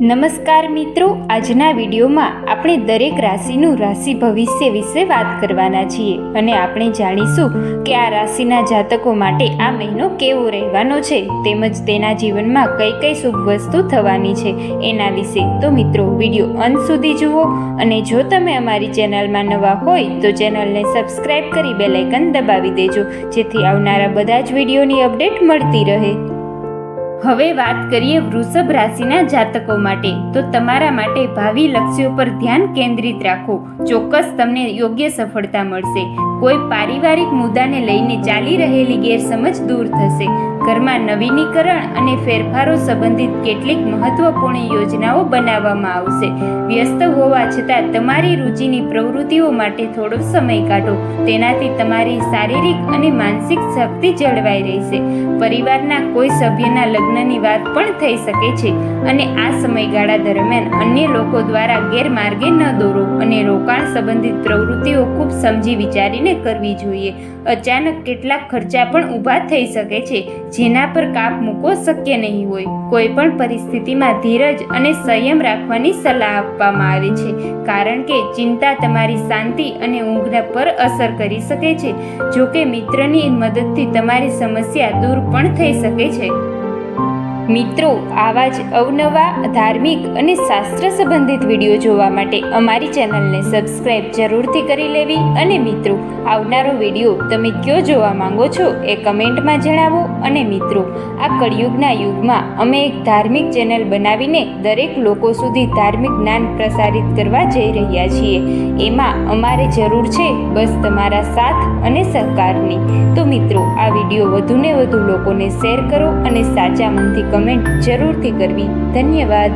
નમસ્કાર મિત્રો, આજના વિડીયોમાં આપણે દરેક રાશિનું રાશિ ભવિષ્ય વિશે વાત કરવાના છીએ અને આપણે જાણીશું કે આ રાશિના જાતકો માટે આ મહિનો કેવો રહેવાનો છે તેમજ તેના જીવનમાં કઈ કઈ શુભ વસ્તુ થવાની છે એના વિશે. તો મિત્રો, વિડીયો અંત સુધી જુઓ અને જો તમે અમારી ચેનલમાં નવા હોય તો ચેનલને સબસ્ક્રાઈબ કરી બેલ આઇકન દબાવી દેજો, જેથી આવનારા બધા જ વિડીયોની અપડેટ મળતી રહે. હવે વાત કરીએ વૃષભ રાશિના જાતકો માટે. તો તમારા માટે ભાવિ લક્ષ્યો પર ધ્યાન કેન્દ્રિત રાખો. ચોક્કસ તમને યોગ્ય સફળતા મળશે. કોઈ પારિવારિક મુદ્દાને લઈને ચાલી રહેલી ગેરસમજ દૂર થશે. ઘરમાં નવીનીકરણ અને ફેરફારો સંબંધિત કેટલીક મહત્વપૂર્ણ યોજનાઓ બનાવવામાં આવશે. વ્યસ્ત હોવા છતાં તમારી રુચિની પ્રવૃત્તિઓ માટે થોડો સમય કાઢો. તેનાથી તમારી શારીરિક અને માનસિક શક્તિ જળવાઈ રહેશે. પરિવારના કોઈ સભ્યના લગ્નની વાત પણ થઈ શકે છે અને આ સમયગાળા દરમિયાન અન્ય લોકો દ્વારા ગેરમાર્ગે ન દોરો અને રોકાણ સંબંધિત પ્રવૃત્તિઓ ખૂબ સમજી વિચારીને કરવી જોઈએ. અચાનક કેટલાક ખર્ચા પણ ઊભા થઈ શકે છે જેના પર કાપ મૂકવો શક્ય નહીં હોય. કોઈ પણ પરિસ્થિતિમાં ધીરજ અને સંયમ રાખવાની સલાહ આપવામાં આવે છે, કારણ કે ચિંતા તમારી શાંતિ અને ઊંઘ પર અસર કરી શકે છે. જોકે મિત્રની મદદથી તમારી સમસ્યા દૂર પણ થઈ શકે છે. મિત્રો, આવા જ અવનવા ધાર્મિક અને શાસ્ત્ર સંબંધિત વિડીયો જોવા માટે અમારી ચેનલને સબસ્ક્રાઈબ જરૂરથી કરી લેવી. અને મિત્રો, આવનારો વિડીયો તમે કયો જોવા માંગો છો એ કમેન્ટમાં જણાવો. અને મિત્રો, આ કળિયુગના યુગમાં અમે એક ધાર્મિક ચેનલ બનાવીને દરેક લોકો સુધી ધાર્મિક જ્ઞાન પ્રસારિત કરવા જઈ રહ્યા છીએ. એમાં અમારે જરૂર છે બસ તમારા સાથ અને સહકારની. તો મિત્રો, આ વિડીયો વધુને વધુ લોકોને શેર કરો અને સાચા મનથી કમેન્ટ જરૂરથી કરવી. ધન્યવાદ.